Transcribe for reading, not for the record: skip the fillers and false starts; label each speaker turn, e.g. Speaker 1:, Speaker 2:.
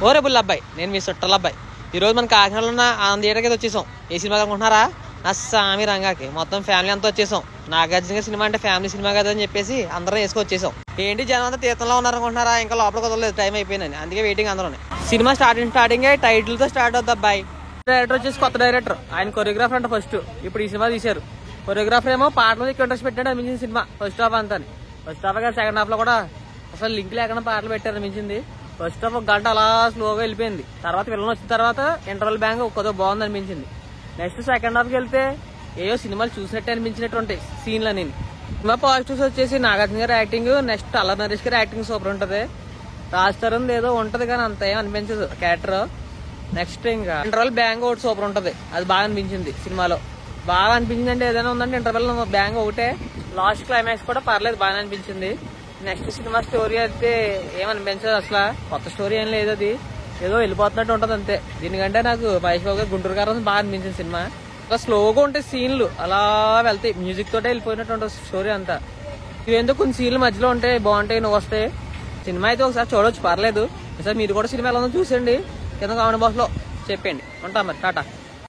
Speaker 1: ఓరే బుల్ అబ్బాయి, నేను మీ చుట్టాల అబ్బాయి. ఈరోజు మన కాకినాడలో ఉన్న ఆనంద థియేటర్కి అయితే వచ్చేసాం. ఏ సినిమా అనుకుంటున్నారా? నా సామి రంగాకి మొత్తం ఫ్యామిలీ అంతా వచ్చేసాం. నాగార్జున సినిమా అంటే ఫ్యామిలీ సినిమా కదా అని చెప్పేసి అందరం వేసుకొచ్చేసాం. ఏంటి జనం అంతా తీర్థంలో ఉన్నారనుకుంటున్నారా? ఇంకా లోపల కుదరలేదు, టైం అయిపోయిందని, అందుకే వెయిటింగ్ అందరూ. సినిమా స్టార్టింగే టైటిల్తో స్టార్ట్ అవుతుంది అబ్బాయి. డైరెక్టర్ వచ్చేసి కొత్త డైరెక్టర్, ఆయన కొరియోగ్రాఫర్ అంటే ఫస్ట్. ఇప్పుడు ఈ సినిమా తీశారు. కొరియోగ్రాఫర్ ఏమో పాటలు ఎక్కువ ఇంట్రెస్ట్ పెట్టాడు అనిపించింది సినిమా ఫస్ట్ హాఫ్ అంతా. ఫస్ట్ హాఫ్ కానీ సెకండ్ హాఫ్ లో కూడా అసలు లింక్ లేకుండా పాటలు పెట్టారు అనిపించింది. ఫస్ట్ హాఫ్ ఒక గంట అలా స్లోగా వెళ్ళిపోయింది. తర్వాత విలన్ వచ్చిన తర్వాత ఇంటర్వల్ బ్యాంక్ కొద్దిగా బాగుంది అనిపించింది. నెక్స్ట్ సెకండ్ హాఫ్కి వెళ్తే ఏయో సినిమాలు చూసినట్టు అనిపించినట్టు ఉంటాయి సీన్లు అని. సినిమా పాజిటివ్స్ వచ్చేసి నాగార్జున గారి యాక్టింగ్, నెక్స్ట్ అల్లరి నరేష్ గారి యాక్టింగ్ సూపర్ ఉంటుంది. రాజ్ తరుణ్ ఏదో ఉంటది కానీ అంత ఏం అనిపించదు క్యారెక్టర్. నెక్స్ట్ ఇంకా ఇంటర్వల్ బ్యాంగ్ ఒకటి సూపర్ ఉంటది, అది బాగా అనిపించింది సినిమాలో. బాగా అనిపించింది అంటే ఏదైనా ఉందంటే ఇంటర్వల్ బ్యాంగ్ ఒకటే. లాస్ట్ క్లైమాక్స్ కూడా పర్లేదు, బాగా అనిపించింది. నెక్స్ట్ సినిమా స్టోరీ అయితే ఏమనిపించదు అసలు, కొత్త స్టోరీ ఏం లేదు, అది ఏదో వెళ్ళిపోతున్నట్టు ఉంటది అంతే. దీనికంటే నాకు మహేష్ బాబు గారు గుంటూరు గారు బాగా అనిపించింది సినిమా. ఇంకా స్లోగా ఉంటాయి సీన్లు, అలా వెళ్తాయి, మ్యూజిక్ తోటే వెళ్ళిపోయినట్టు ఉంటుంది స్టోరీ అంతా. ఇవేందుకు కొన్ని సీన్లు మధ్యలో ఉంటాయి, బాగుంటాయి, నువ్వు వస్తాయి. సినిమా అయితే ఒకసారి చూడొచ్చు, పర్లేదు. ఒకసారి మీరు కూడా సినిమా ఎలా ఉందో చూసండి, కింద కామెంట్ బాక్స్ లో చెప్పండి. ఉంటాం మరి, టాటా.